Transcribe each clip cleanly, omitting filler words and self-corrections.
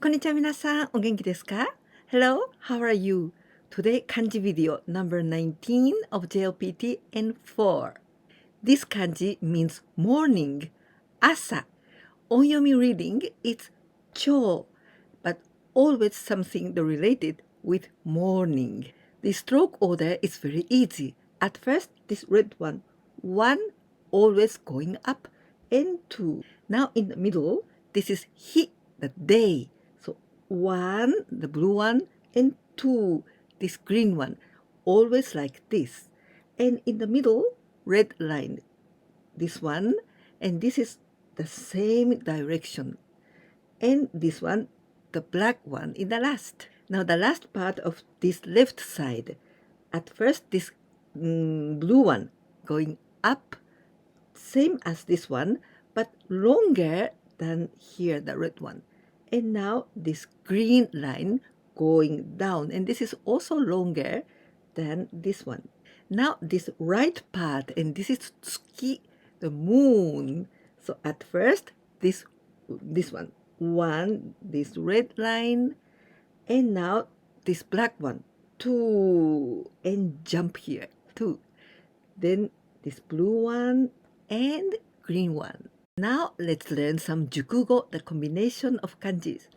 こんにちは皆さん、お元気ですか? Hello, how are you? Today, kanji video number 19 of JLPT N4. This kanji means morning, asa. Onyomi reading is cho, but always something related with morning. The stroke order is very easy. At first, this red one always going up, and 2. Now in the middle, this is hi, the day. So 1, the blue one, and 2, this green one, always like this. And in the middle, red line, this one, and this is the same direction. And this one, the black one in the last. Now the last part of this left side, at first this blue one going up, same as this one, but longer than here, the red one. And now this green line going down, and this is also longer than this one. Now this right part, and this is tsuki, the moon. So at first, this one, this red line, and now this black one, 2, and jump here, 2. Then this blue one and green one. Now let's learn some jukugo, the combination of kanjis.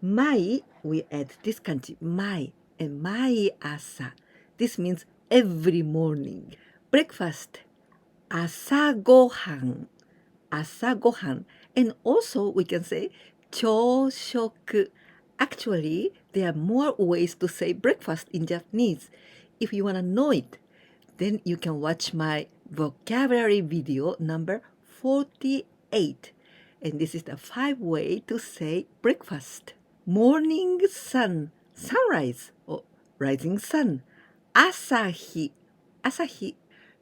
Mai, we add this kanji, mai, and mai asa. This means every morning. Breakfast, asagohan, asagohan. And also we can say choshoku. Actually, there are more ways to say breakfast in Japanese. If you want to know it, then you can watch my vocabulary video number 48. And this is the 5 way to say breakfast. Morning sun, sunrise or rising sun. Asahi, asahi,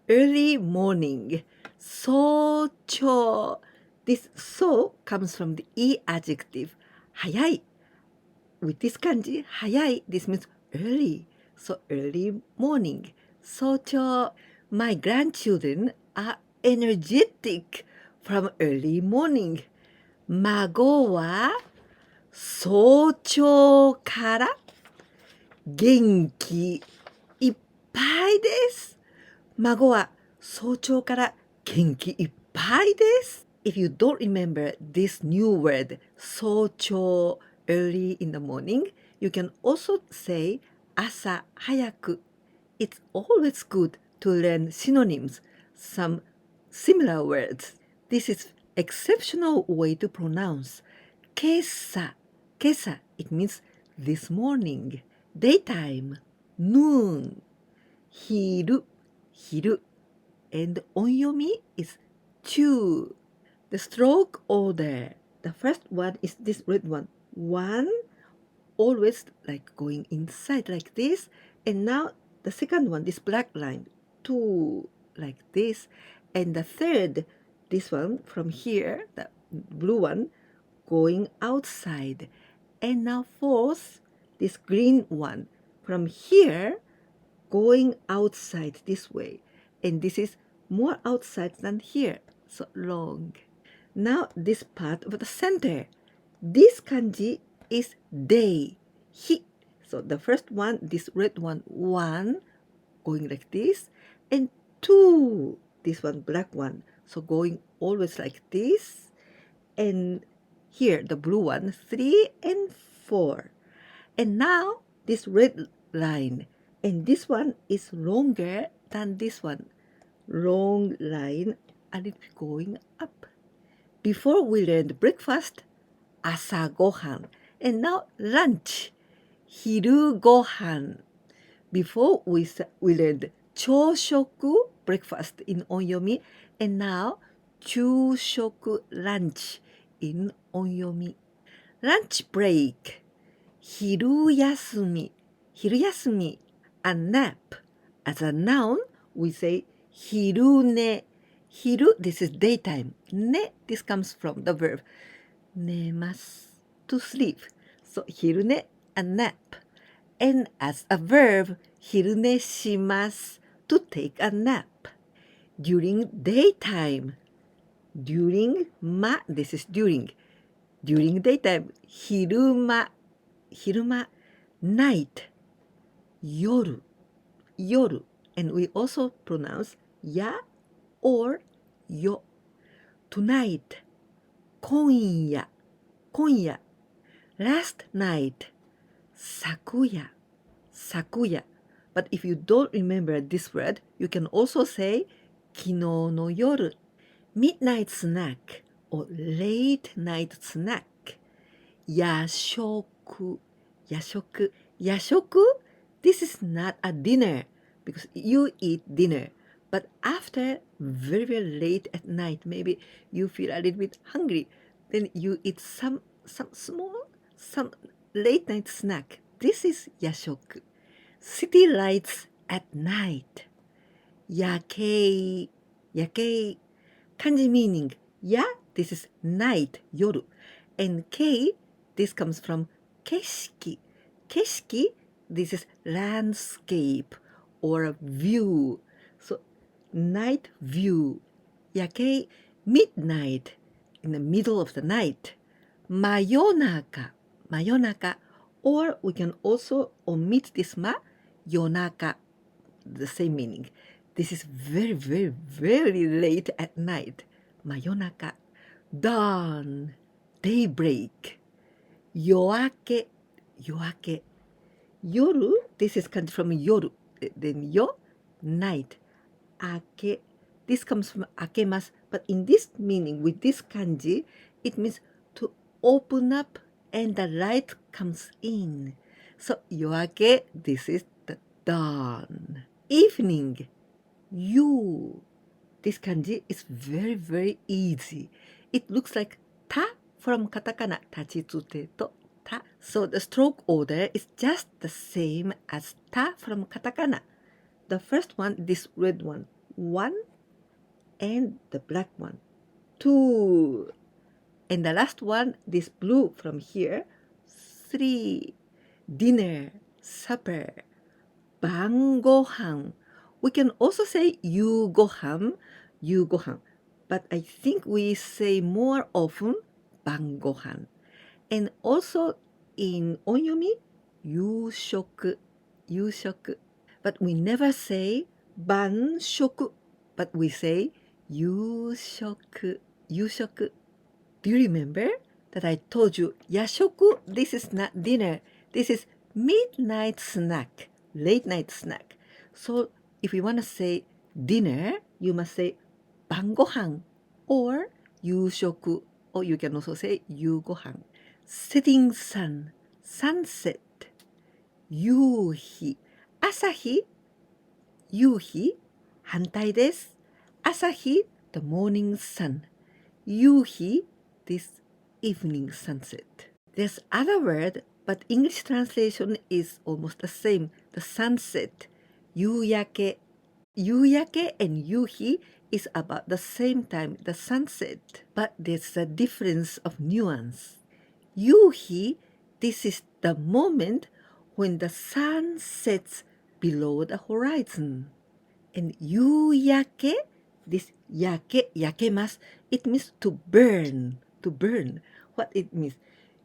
early morning. Socho. This so comes from the e adjective, hayai. With this kanji, hayai, this means early. So early morning. Socho. My grandchildren are energetic from early morning. Mago wa socho kara genki ippai desu. Mago wa socho kara genki ippai desu. If you don't remember this new word, socho, early in the morning, you can also say asa hayaku. It's always good to learn synonyms, some similar words. This is exceptional way to pronounce. Kesa, kesa, it means this morning. Daytime, noon. Hiru, hiru. And onyomi is chu. The stroke order. The first one is this red one. 1, always like going inside like this. And now the second one, this black line, 2, like this. And the third, this one from here, the blue one, going outside. And now fourth, this green one, from here, going outside this way. And this is more outside than here, so long. Now this part of the center. This kanji is day, hi. So the first one, this red one, 1, going like this, and 2, this one, black one, so going always like this, and here, the blue one, 3 and 4. And now, this red line, and this one is longer than this one. Long line, and it's going up. Before we learned breakfast, asagohan, and now lunch, hirugohan. Before we learned choshoku, breakfast in onyomi, and now chushoku, lunch in onyomi. Lunch break, hiruyasumi, hiruyasumi, a nap. As a noun, we say hirune. Hiru, this is daytime. Ne, this comes from the verb nemasu, to sleep. So hirune, a nap. And as a verb, hirune shimasu, to take a nap. During daytime. During, this is during. During daytime, 昼間 night, 夜 and we also pronounce ya or yo. Tonight, 今夜 last night, 昨夜 but if you don't remember this word, you can also say 昨日の夜 midnight snack or late night snack 夜食 this is not a dinner because you eat dinner, but after very, very late at night, maybe you feel a little bit hungry, then you eat some late night snack. This is 夜食 city lights at night 夜景 kanji meaning ya, this is night 夜 and kei, this comes from 景色 this is landscape or view. So night view 夜景 midnight, in the middle of the night 真夜中 or we can also omit this 夜中 the same meaning. This is very, very, very late at night 真夜中 dawn, daybreak 夜明け yoru, this is comes from yoru, then yo, night 明け this comes from akemasu, but in this meaning with this kanji it means to open up and the light comes in. So yoake, this is the dawn. Evening, you, this kanji is very, very easy. It looks like ta from katakana, tachitsute to ta. So the stroke order is just the same as ta from katakana. The first one, this red one, 1, and the black one, 2. And the last one, this blue from here, 3. Dinner, supper, 晩ご飯. We can also say 夕ご飯, but I think we say more often 晩ご飯. And also in onyomi, 夕食. But we never say 晩食, but we say 夕食. Do you remember that I told you 夜食, this is not dinner, this is midnight snack, late night snack. So if you want to say dinner, you must say 晩ご飯 or 夕食, or you can also say 夕ご飯. Setting sun, sunset, 夕日, 朝日, 夕日, 反対です. 朝日, the morning sun. 夕日, this evening sunset. There's other word, but English translation is almost the same. The sunset, 夕焼け. 夕焼け and 夕日 is about the same time, the sunset. But there's a difference of nuance. 夕日, this is the moment when the sun sets below the horizon. And 夕焼け, this 焼けます, it means to burn. What it means?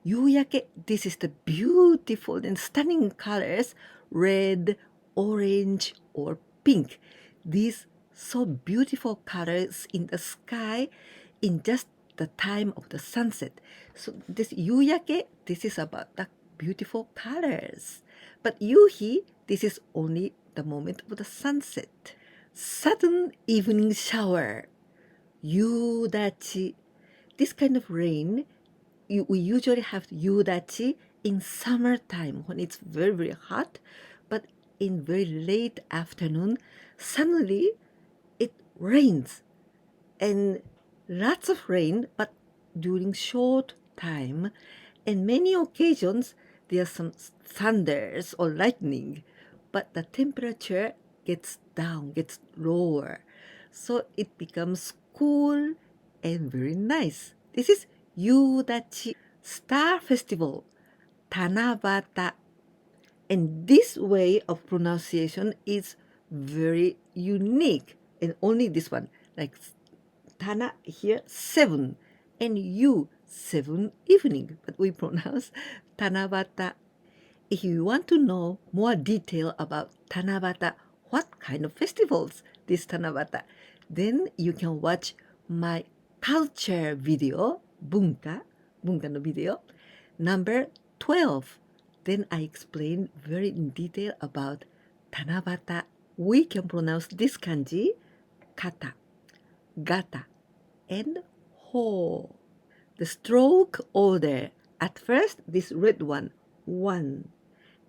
夕焼け, this is the beautiful and stunning colors, red, orange, or pink. These so beautiful colors in the sky in just the time of the sunset. So this 夕焼け, this is about the beautiful colors. But 夕日, this is only the moment of the sunset. Sudden evening shower, 夕立. This kind of rain, we usually have 夕立 in summertime when it's very, very hot, but in very late afternoon, suddenly it rains. And lots of rain, but during short time, and many occasions there are some thunders or lightning, but the temperature gets down, gets lower. So it becomes cool and very nice. This is 夕立. Star Festival, 七夕. And this way of pronunciation is very unique. And only this one, like Tana here, 7, and you, 7 evening, but we pronounce Tanabata. If you want to know more detail about Tanabata, what kind of festivals this Tanabata, then you can watch my culture video, bunka no video, number 12. Then I explain very in detail about Tanabata. We can pronounce this kanji, kata, gata, and ho. The stroke order. At first, this red one, 1.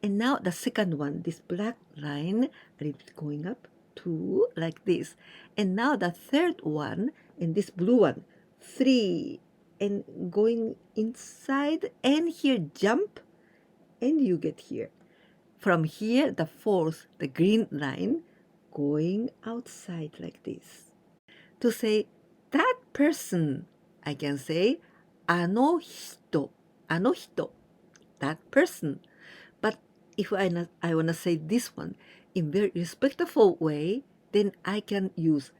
And now the second one, this black line, a little bit going up, 2, like this. And now the third one, and this blue one, 3. And going inside, and here jump, and you get here. From here, the fourth, the green line, going outside like this. To say that person, I can say あの人, that person. But if I want to say this one in very respectful way, then I can use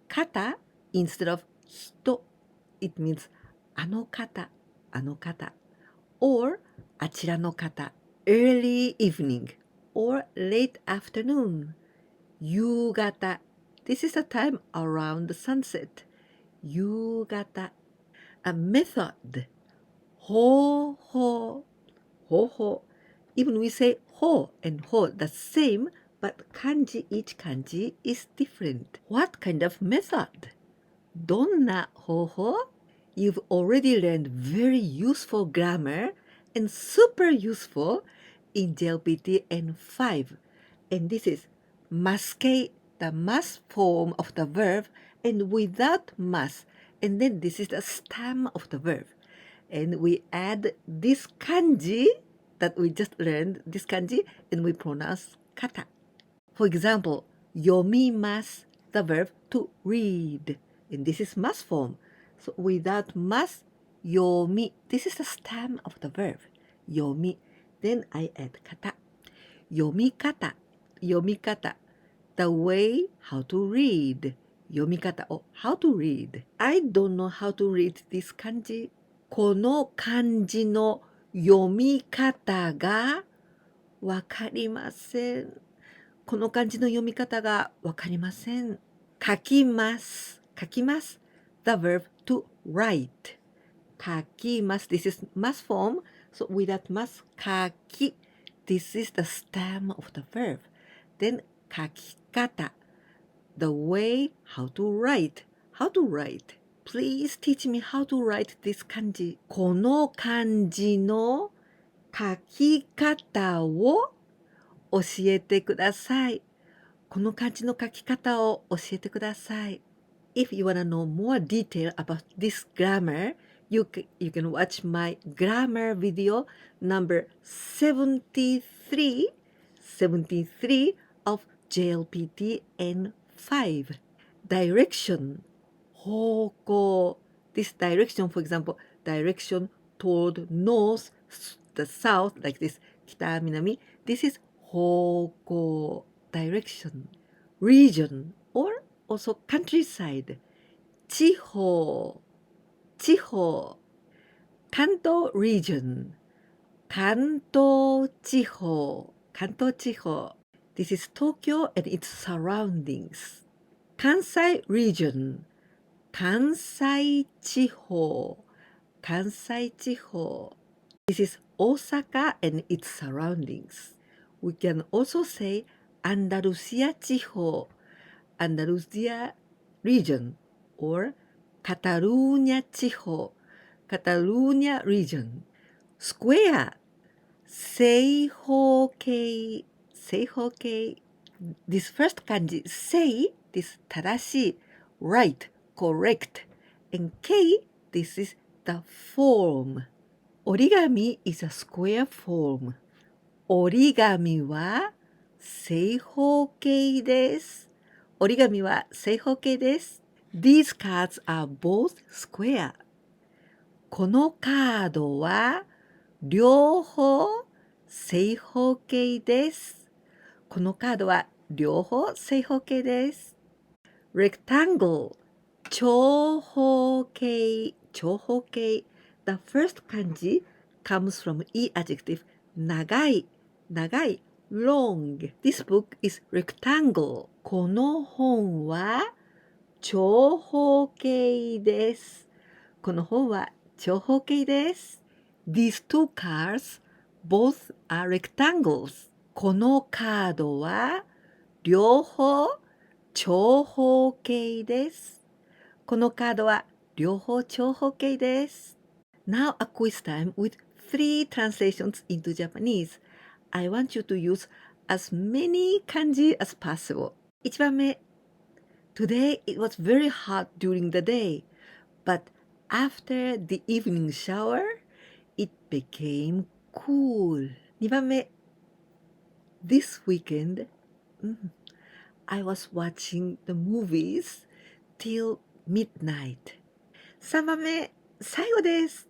kata instead of hito. It means あの方, or あちらの方, early evening or late afternoon, 夕方. This is the time around the sunset. 夕方. A method. ほうほう. Even we say ho and ho, the same, but kanji, each kanji is different. What kind of method? どんな方法? You've already learned very useful grammar and super useful in JLPT N5. And this is maske, the mas form of the verb, and without mas. And then this is the stem of the verb. And we add this kanji that we just learned, this kanji, and we pronounce kata. For example, yomimasu, the verb to read. And this is mas form. So without mas, yomi. This is the stem of the verb, yomi. Then I add kata. Yomikata, the way how to read. Yomikata, or how to read. I don't know how to read this kanji. この漢字の読み方がわかりません。この漢字の読み方がわかりません。書きます。The verb to write. 書きます。This is mas form. So without mas, 書き. This is the stem of the verb. Then 書き方. The way how to write. Please teach me how to write this kanji. この漢字の書き方を教えてください。この漢字の書き方を教えてください。If you want to know more detail about this grammar, you can watch my grammar video number 73 of JLPT N5. Direction. 方向. This direction, for example, direction toward north, the south, like this, 北南. This is 方向, direction. Region, or also countryside. 地方. 関東 region. 関東地方. This is Tokyo and its surroundings. Kansai region. 関西地方. This is Osaka and its surroundings. We can also say Andalusia 地方, Andalusia region, or Catalonia 地方, Catalonia region. Square, 正方形. This first kanji, 正, this 正しい, right, correct, and K, this is the form. Origami is a square form. 折り紙は正方形です。折り紙は正方形です。These cards are both square. このカードは両方正方形です。このカードは両方正方形です。Rectangle. 長方形. The first kanji comes from E adjective 長い long. This book is rectangle. この本は長方形です。この本は長方形です。These two cards both are rectangles. このカードは両方長方形です。このカードは両方長方形です。Now a quiz time with 3 translations into Japanese. I want you to use as many kanji as possible. 1番目 Today it was very hot during the day, but after the evening shower, it became cool. 2番目 This weekend, I was watching the movies till midnight. 3番目最後です。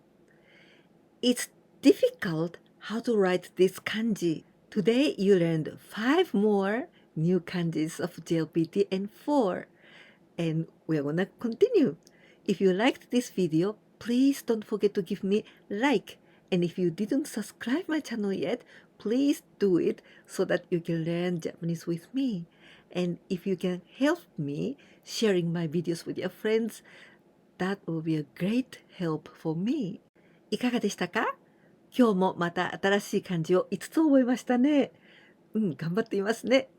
It's difficult how to write this kanji. Today you learned 5 more new kanjis of JLPT N4. And we're gonna continue. If you liked this video, please don't forget to give me like. And if you didn't subscribe my channel yet, please do it so that you can learn Japanese with me. And if you can help me sharing my videos with your friends, that will be a great help for me. いかがでしたか？今日もまた新しい漢字を5つ覚えましたね。頑張っていますね。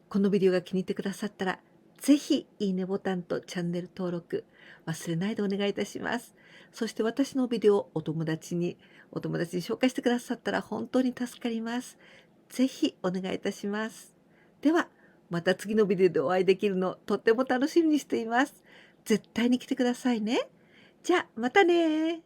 このビデオが気に入ってくださったら、ぜひいいねボタンとチャンネル登録忘れないでお願いいたします。そして私のビデオをお友達に紹介してくださったら本当に助かります。ぜひお願いいたします。では、また次のビデオでお会いできるのをとっても楽しみにしています。絶対に来てくださいね。じゃあ、またね。